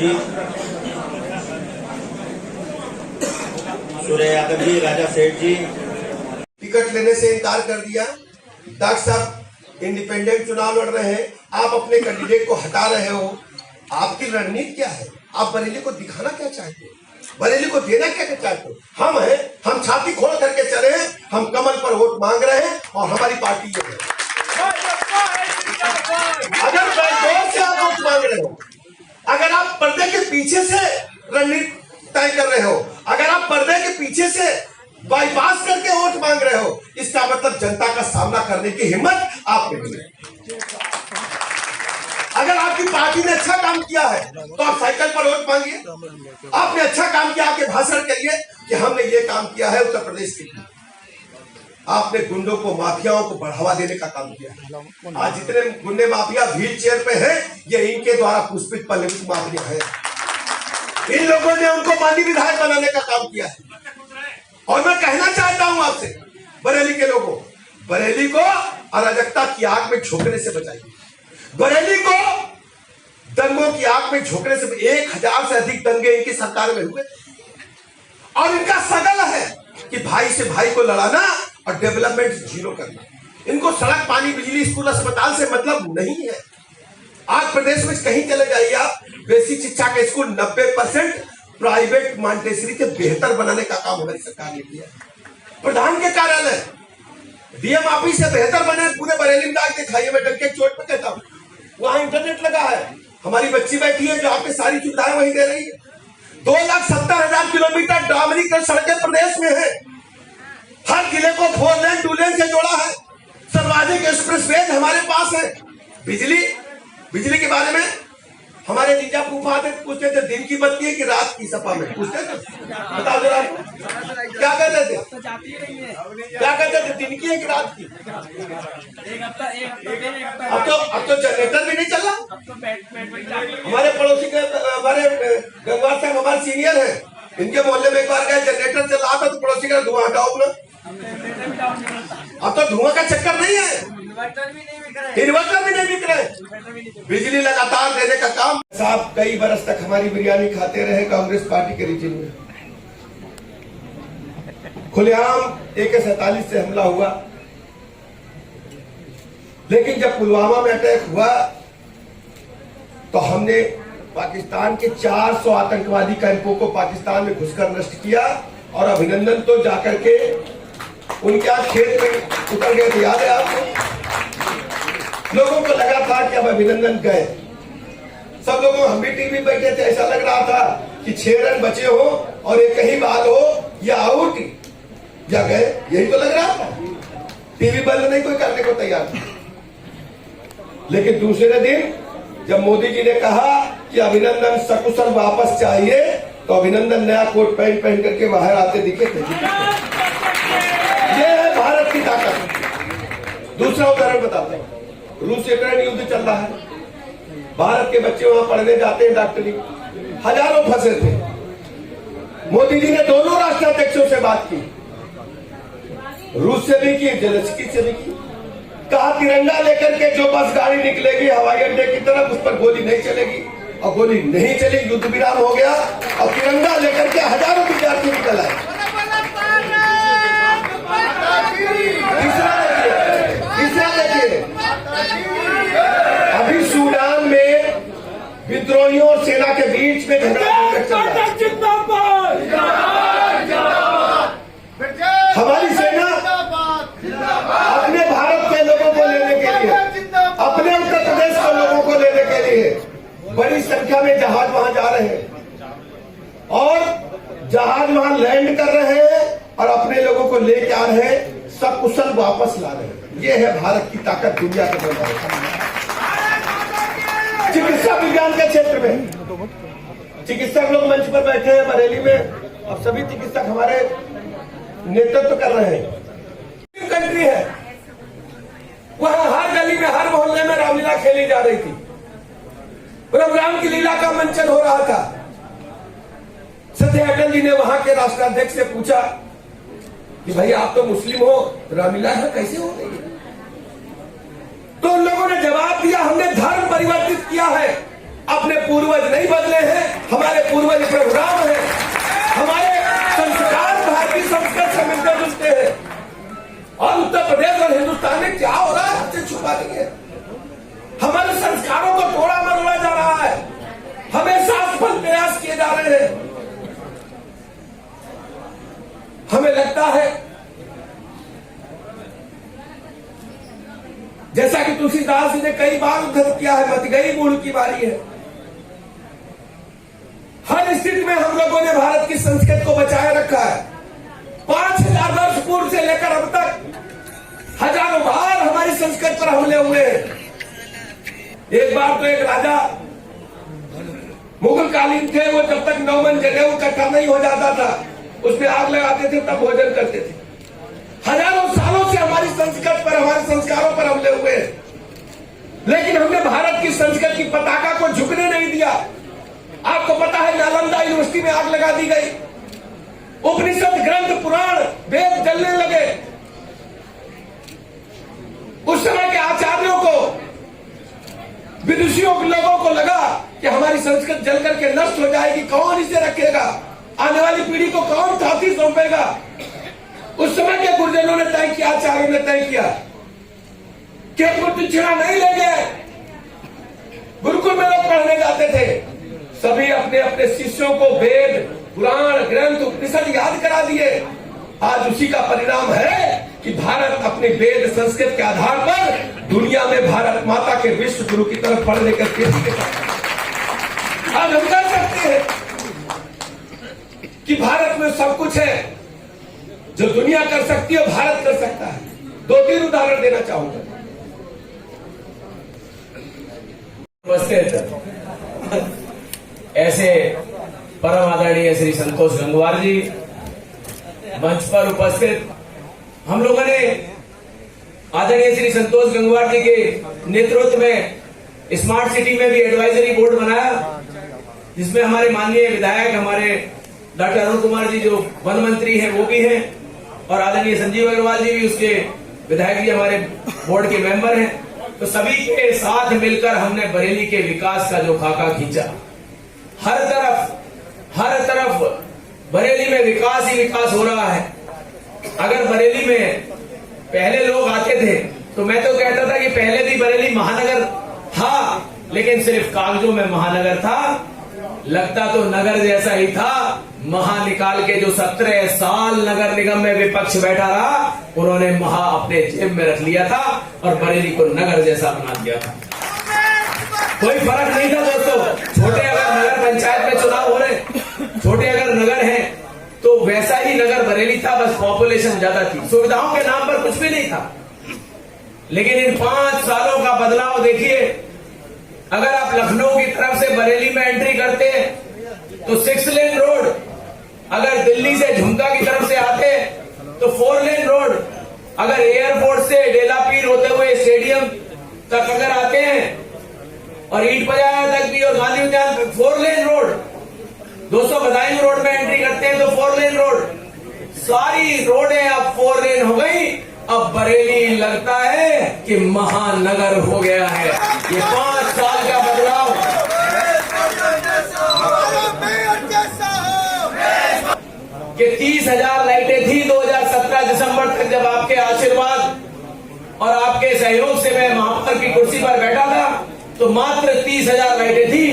जी, सूर्य यादव जी, राजा सेठ जी। टिकट लेने से इनकार कर दिया। डॉक्टर साहब इंडिपेंडेंट चुनाव लड़ रहे हैं, आप अपने कैंडिडेट को हटा रहे हो। आपकी रणनीति क्या है? आप बरेली को दिखाना क्या चाहते हो? बरेली को देना क्या चाहते हो? हम हैं, हम छाती खोल करके चले हैं, हम कमल पर वोट मांग रहे हैं और हमारी पार्टी ये है। अगर बैकडोर से आप वोट मांग रहे हो, अगर आप पर्दे के पीछे से रणनीति तय कर रहे हो, अगर आप पर्दे के पीछे से बाईपास करके वोट मांग रहे हो, इसका मतलब जनता का सामना करने की हिम्मत आप में नहीं है। अगर आपकी पार्टी ने अच्छा काम किया है तो आप साइकिल पर वोट मांगिए। आपने अच्छा काम किया, आपके भाषण करिए कि हमने ये काम किया है उत्तर प्रदेश के लिए। आपने गुंडों को, माफियाओं को बढ़ावा देने का काम किया है। आज जितने गुंडे माफिया व्हील चेयर पे हैं, ये इनके द्वारा पुष्पित पल्लवित माफिया है। इन लोगों ने उनको माननीय विधायक बनाने का काम किया है। और मैं कहना चाहता हूं आपसे, बरेली के लोगों, बरेली को अराजकता की आग में झोंकने से बचाइए। बरेली को दंगों की आग में झोंकने से 1000 से अधिक दंगे इनकी सरकार में हुए और इनका सगल है कि भाई से भाई को लड़ाना और डेवलपमेंट जीरो करना। इनको सड़क, पानी, बिजली, स्कूल, अस्पताल से मतलब नहीं है। आज प्रदेश में कहीं चले जाइए आप, बेसिक शिक्षा के स्कूल 90% प्राइवेट मॉन्टेसरी के बेहतर बनाने का काम हमारी सरकार ने किया। प्रधान के कार्यालय, डीएम ऑफिस से बेहतर बने पूरे बरेली में जाके दिखाइए। मैं डंके चोट पे कहता हूँ, वहां इंटरनेट लगा है, हमारी बच्ची बैठी है जो आपके सारी सुविधाएं वहीं दे रही है। 2,70,000 किलोमीटर डामरीकृत सड़कें प्रदेश में है। हर जिले को 4 लेन 2 लेन से जोड़ा है। सर्वाधिक एक्सप्रेसवे हमारे पास है। बिजली के बारे में हमारे जीजा फूफा पूछते थे, दिन की बत्ती है कि रात की? सपा में पूछते थे, बताओ जरा क्या कहते थे? क्या कहते थे, दिन की है कि रात की? अब तो जनरेटर भी नहीं चल रहा। हमारे पड़ोसी के, हमारे गंगवार साहब हमारे सीनियर हैं, इनके मोहल्ले में एक बार गए, जनरेटर चल रहा था तो पड़ोसी का धुआं हटाओ अपना। अब तो धुआं का चक्कर नहीं है, इन्वर्टर भी नहीं बिक रहे। बिजली लगातार देने का काम। साहब कई बरस तक हमारी बिरयानी खाते रहे कांग्रेस पार्टी के रीजन में। खुलेआम AK-47 से हमला हुआ, लेकिन जब पुलवामा में अटैक हुआ तो हमने पाकिस्तान के 400 आतंकवादी कैंपों को पाकिस्तान में घुसकर नष्ट किया। और अभिनंदन तो जाकर के उनके आज खेत में उतर गए थे, याद है आपको? लोगों को लगा था कि अब अभिनंदन गए। सब लोगों, हम भी टीवी बैठे थे, ऐसा लग रहा था कि 6 रन बचे हो और एक ही बाल हो या आउट या गए, यही तो लग रहा था। टीवी बंद नहीं कोई करने को तैयार था। लेकिन दूसरे दिन जब मोदी जी ने कहा कि अभिनंदन सकुशल वापस चाहिए, तो अभिनंदन नया कोट पैंट पहन करके बाहर आते दिखे थे। ये है भारत की ताकत। दूसरा उदाहरण बताते हैं, रूस यूक्रेन युद्ध चल रहा है। भारत के बच्चे वहां पढ़ने जाते हैं डॉक्टरी, हजारों फंसे थे। मोदी जी ने दोनों राष्ट्राध्यक्षों से बात की, रूस से भी की, जेलेंस्की से भी की। कहा तिरंगा लेकर के जो बस गाड़ी निकलेगी हवाई अड्डे की तरफ, उस पर गोली नहीं चलेगी। और गोली नहीं चली, युद्ध विराम हो गया और तिरंगा लेकर के हजारों विद्यार्थी निकल आए। तीसरा देखिए, अभी सूडान में विद्रोहियों और सेना के बीच में झगड़ा चल रहा है। हमारी सेना अपने भारत के लोगों को लेने के लिए, अपने उत्तर प्रदेश के लोगों को लेने के लिए बड़ी संख्या में जहाज वहां जा रहे हैं और जहाज वहां लैंड कर रहे हैं और अपने लोगों को लेके आ रहे हैं, सकुशल वापस ला रहे हैं। ये है भारत की ताकत दुनिया के दरबार। चिकित्सा विज्ञान के क्षेत्र में चिकित्सक लोग मंच पर बैठे हैं बरेली में, अब सभी चिकित्सक हमारे नेतृत्व कर रहे हैं। कंट्री है, वहां हर गली में, हर मोहल्ले में रामलीला खेली जा रही थी। राम की लीला का मंचन हो रहा था। सत्य अटल जी ने वहां के राष्ट्राध्यक्ष से पूछा कि भाई आप तो मुस्लिम हो, रामलीला कैसे हो रही है? तो उन लोगों ने जवाब दिया, हमने धर्म परिवर्तित किया है। अपने पूर्वज नहीं बदले हैं, हमारे पूर्वज प्रभुराम हैं, हमारे संस्कार भारतीय संस्कृत से मिलते जुलते हैं। और उत्तर प्रदेश और हिंदुस्तान में क्या हो रहा है हमसे छुपा नहीं है। हमारे संस्कारों को तोड़ा मरोड़ा जा रहा है, हमेशा असफल प्रयास किए जा रहे हैं। हमें लगता है जैसा कि तुलसीदास जी ने कई बार उद्धत किया है, मत गई बूढ़ की बारी है। हर स्थिति में हम लोगों ने भारत की संस्कृति को बचाए रखा है। 5000 वर्ष पूर्व से लेकर अब तक हजारों बार हमारी संस्कृति पर हमले हुए हैं। एक बार तो एक राजा मुगल कालीन थे, वो जब तक 9 मन जनेऊ इकट्ठा नहीं हो जाता था उसमें आग लगाते थे, तब भोजन करते थे। हजारों सालों से हमारी संस्कृति पर, हमारे संस्कारों पर हमले हुए हैं, लेकिन हमने भारत की संस्कृति की पताका को झुकने नहीं दिया। आपको पता है नालंदा यूनिवर्सिटी में आग लगा दी गई, उपनिषद ग्रंथ पुराण वेद जलने लगे। उस समय के आचार्यों को, विदुषियों के लोगों को लगा कि हमारी संस्कृति जल करके नष्ट हो जाएगी, कौन इसे रखेगा, आने वाली पीढ़ी को कौन साथी सौंपेगा। उस समय के गुरुजनों ने तय किया, आचार्यों ने तय किया कि दक्षिणा नहीं लेंगे। गुरुकुल में लोग पढ़ने जाते थे, सभी अपने अपने शिष्यों को वेद पुराण ग्रंथ उपनिषद याद करा दिए। आज उसी का परिणाम है कि भारत अपने वेद संस्कृत के आधार पर दुनिया में भारत माता के विश्व गुरु की तरफ बढ़ने का तेजी के साथ आज हम कर सकते हैं कि भारत में सब कुछ है जो दुनिया कर सकती है, भारत कर सकता है। 2-3 उदाहरण देना चाहूंगा। ऐसे परम आदरणीय श्री संतोष गंगवार जी मंच पर उपस्थित, हम लोगों ने आदरणीय श्री संतोष गंगवार जी के नेतृत्व में स्मार्ट सिटी में भी एडवाइजरी बोर्ड बनाया, जिसमें हमारे माननीय विधायक हमारे डॉक्टर अरुण कुमार जी जो वन मंत्री हैं वो भी हैं, और आदरणीय संजीव अग्रवाल जी भी उसके विधायक जी हमारे बोर्ड के मेंबर हैं। तो सभी के साथ मिलकर हमने बरेली के विकास का जो खाका खींचा, हर तरफ बरेली में विकास ही विकास हो रहा है। अगर बरेली में पहले लोग आते थे तो मैं तो कहता था कि पहले भी बरेली महानगर था, लेकिन सिर्फ कागजों में महानगर था, लगता तो नगर जैसा ही था। महा निकाल के जो 17 साल नगर निगम में विपक्ष बैठा रहा, उन्होंने महा अपने जेब में रख लिया था और बरेली को नगर जैसा बना दिया था। कोई फर्क नहीं था दोस्तों। छोटे अगर नगर पंचायत में चुनाव हो रहे, छोटे अगर नगर हैं तो वैसा ही नगर बरेली था, बस पॉपुलेशन ज्यादा थी, सुविधाओं के नाम पर कुछ भी नहीं था। लेकिन इन 5 सालों का बदलाव देखिए। अगर आप लखनऊ की तरफ से बरेली में एंट्री करते तो 6 लेन रोड, अगर दिल्ली से झुमका की तरफ से आते तो 4 लेन रोड, अगर एयरपोर्ट से डेलापीर होते हुए स्टेडियम तक अगर आते हैं और ईट बाजार तक भी और गांधी उद्यान तक 4 लेन रोड, 200 बदायूं रोड में एंट्री करते हैं तो 4 लेन रोड, सारी रोडें अब 4 लेन हो गई। अब बरेली लगता है कि महानगर हो गया है। ये 5 साल का बदलाव, कि 30,000 लाइटें थी 2017 दिसंबर तक, जब आपके आशीर्वाद और आपके सहयोग से मैं महापौर की कुर्सी पर बैठा था, तो मात्र 30,000 लाइटें थी।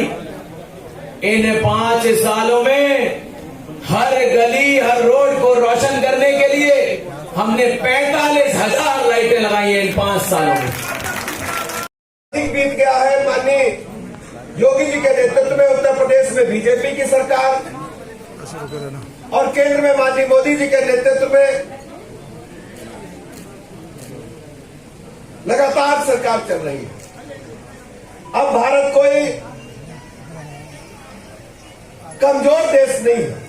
इन 5 सालों में हर गली हर रोड को रोशन करने के लिए हमने 45,000 लाइटें लगाई हैं इन 5 सालों में। बीत गया है माननीय योगी जी के नेतृत्व में उत्तर प्रदेश में बीजेपी की सरकार और केंद्र में माननीय मोदी जी के नेतृत्व में लगातार सरकार चल रही है। अब भारत कोई कमजोर देश नहीं है,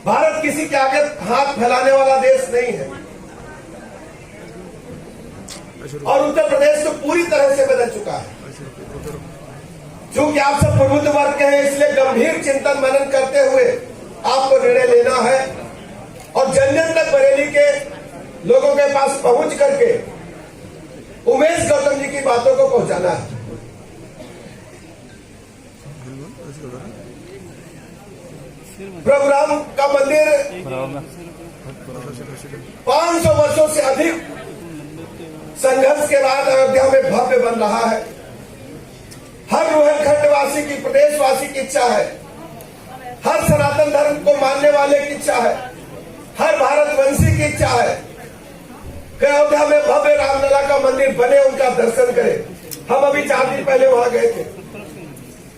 भारत किसी के आगे हाथ फैलाने वाला देश नहीं है, और उत्तर प्रदेश तो पूरी तरह से बदल चुका है। क्योंकि आप सब प्रबुद्ध वर्ग के हैं, इसलिए गंभीर चिंतन मनन करते हुए आपको निर्णय लेना है और जन जन तक बरेली के लोगों के पास पहुंच करके उमेश गौतम जी की बातों को पहुंचाना है। प्रभु राम का मंदिर 500 वर्षों से अधिक संघर्ष के बाद अयोध्या में भव्य बन रहा है। हर रोहलखंड वासी की, प्रदेशवासी की इच्छा है, हर सनातन धर्म को मानने वाले की इच्छा है, हर भारतवंशी की इच्छा है कि अयोध्या में भव्य रामलला का मंदिर बने, उनका दर्शन करें। हम अभी 4 दिन पहले वहां गए थे।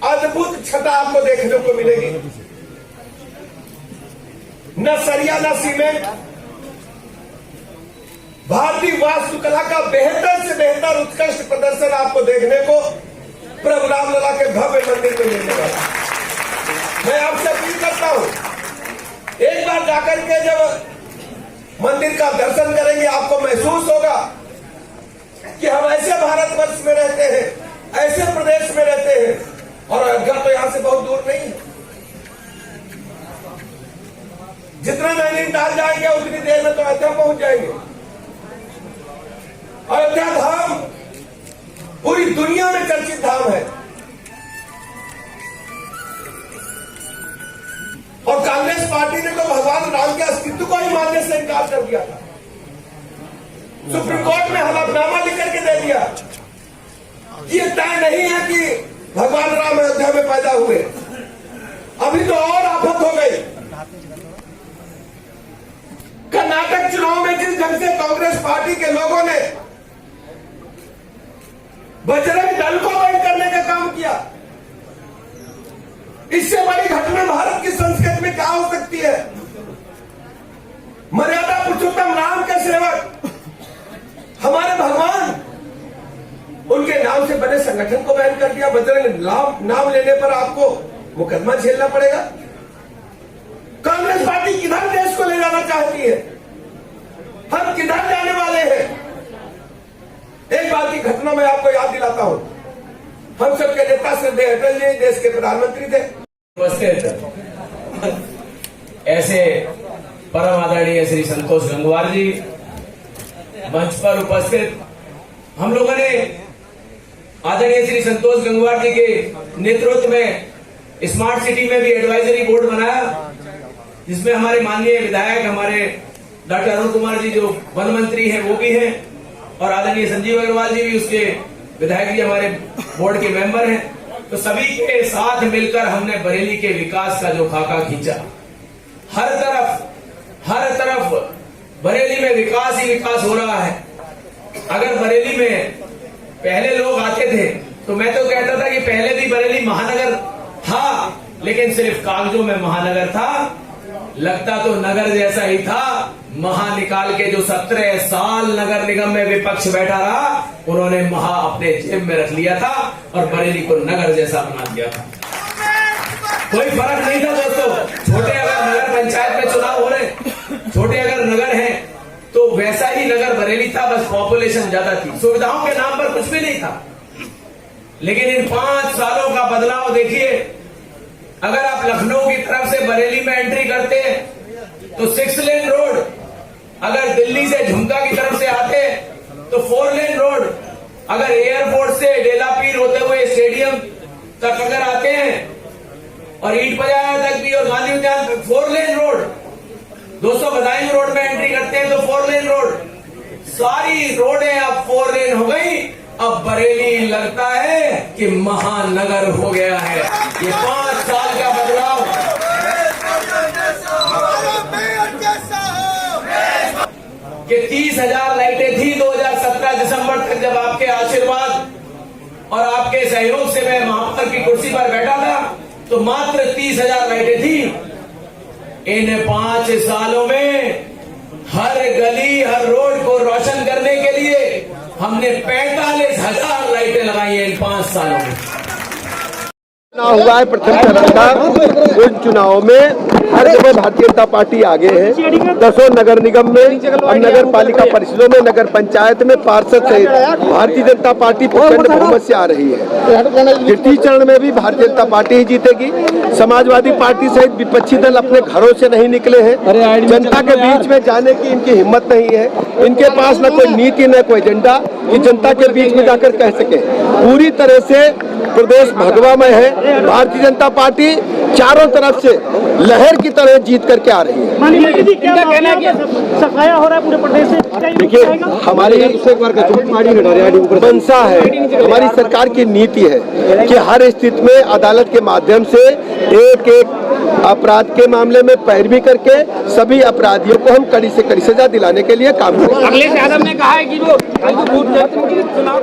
अद्भुत छटा आपको देखने को मिलेगी, न सरिया न सीमेंट, भारतीय वास्तुकला का बेहतर से बेहतर उत्कृष्ट प्रदर्शन आपको देखने को प्रभु रामलला के भव्य मंदिर में मिलने वाला। मैं आपसे अपील करता हूं, एक बार जाकर के जब मंदिर का दर्शन करेंगे आपको महसूस होगा कि हम ऐसे भारतवर्ष में रहते हैं, ऐसे प्रदेश में रहते हैं, और अयोध्या तो यहां से बहुत दूर नहीं है। जितना नैनीताल जाएंगे उतनी देर में तो अयोध्या पहुंच जाएंगे। अयोध्या धाम पूरी दुनिया में चर्चित धाम है, और कांग्रेस पार्टी ने तो भगवान राम के अस्तित्व को ही मानने से इनकार कर दिया था। सुप्रीम कोर्ट में हलफनामा लिख करके दे दिया। ये तय नहीं है कि भगवान राम अयोध्या में पैदा हुए। अभी तो और आफत हो गई। कर्नाटक चुनाव में जिस ढंग से कांग्रेस पार्टी के लोगों ने बजरंग दल को बंद करने का काम किया, इससे बड़ी घटना भारत की संस्कृति में क्या हो सकती है। मर्यादा पुरुषोत्तम राम के सेवक, हमारे भगवान, उनके नाम से बने संगठन को बैन कर दिया। बजरंग नाम लेने पर आपको मुकदमा झेलना पड़ेगा। कांग्रेस पार्टी किधर देश को ले जाना चाहती है, हम किधर जाने वाले हैं। एक बात की घटना मैं आपको याद दिलाता हूं। हम सबके नेता श्रद्धेय अटल जी देश के प्रधानमंत्री थे। ऐसे परम आदरणीय श्री संतोष गंगवार जी, मंच पर उपस्थित हम लोगों ने आदरणीय श्री संतोष गंगवार जी के नेतृत्व में स्मार्ट सिटी में भी एडवाइजरी बोर्ड बनाया, जिसमें हमारे माननीय विधायक, हमारे डॉक्टर अरुण कुमार जी जो वन मंत्री हैं वो भी हैं, और आदरणीय संजीव अग्रवाल जी भी उसके विधायक जी हमारे बोर्ड के मेंबर हैं। तो सभी के साथ मिलकर हमने बरेली के विकास का जो खाका खींचा। हर तरफ बरेली में विकास ही विकास हो रहा है। अगर बरेली में पहले लोग आते थे तो मैं तो कहता था कि पहले भी बरेली महानगर था, लेकिन सिर्फ कागजों में महानगर था, लगता तो नगर जैसा ही था। महा निकाल के जो 17 साल नगर निगम में विपक्ष बैठा रहा, उन्होंने महा अपने जेब में रख लिया था और बरेली को नगर जैसा बना दिया था। कोई फर्क नहीं था दोस्तों। छोटे अगर नगर पंचायत में चुनाव हो रहे, छोटे अगर नगर हैं, तो वैसा ही नगर बरेली था, बस पॉपुलेशन ज्यादा थी, सुविधाओं के नाम पर कुछ भी नहीं था। लेकिन इन 5 सालों का बदलाव देखिए। अगर आप लखनऊ की तरफ से बरेली में एंट्री करते हैं तो 6 लेन रोड, अगर दिल्ली से झुमका की तरफ से आते तो 4 लेन रोड, अगर एयरपोर्ट से डेलापीर होते हुए स्टेडियम तक अगर आते हैं और ईट पजाया तक भी और गांधी उद्यान तक 4 लेन रोड, 200 बदायूं रोड में एंट्री करते हैं तो 4 लेन रोड, सारी रोडें अब 4 लेन हो गई। अब बरेली लगता है कि महानगर हो गया है। ये 5 साल का बदलाव। कि 30,000 लाइटें थी 2017 दिसंबर तक, जब आपके आशीर्वाद और आपके सहयोग से मैं महापौर की कुर्सी पर बैठा था, तो मात्र 30,000 लाइटें थी। इन 5 सालों में हर गली, हर रोड को रोशन करने के लिए हमने 45,000 लाइटें लगाई हैं इन 5 सालों में। चुनाव हुआ है प्रथम चरण का। उन चुनाव में हर जगह भारतीय जनता पार्टी आगे है। 10 नगर निगम में और नगर पालिका परिषदों में, नगर पंचायत में पार्षद सहित भारतीय जनता पार्टी प्रचंड बहुमत से आ रही है। द्वितीय चरण में भी भारतीय जनता पार्टी ही जीतेगी। समाजवादी पार्टी सहित विपक्षी दल अपने घरों से नहीं निकले हैं। जनता के बीच में जाने की इनकी हिम्मत नहीं है। इनके पास न कोई नीति न कोई एजेंडा कि जनता के बीच में जाकर कह सके। पूरी तरह से प्रदेश भगवामय है। भारतीय जनता पार्टी चारों तरफ से लहर की तरह जीत करके आ रही है। सफाया हो रहा है पूरे प्रदेश से। देखिए, हमारी मंशा है, हमारी सरकार की नीति है कि हर स्थिति में अदालत के माध्यम से एक एक अपराध के मामले में पैरवी करके सभी अपराधियों को हम कड़ी से कड़ी सजा दिलाने के लिए काम करेंगे। अखिलेश यादव ने कहा है कि वो चुनाव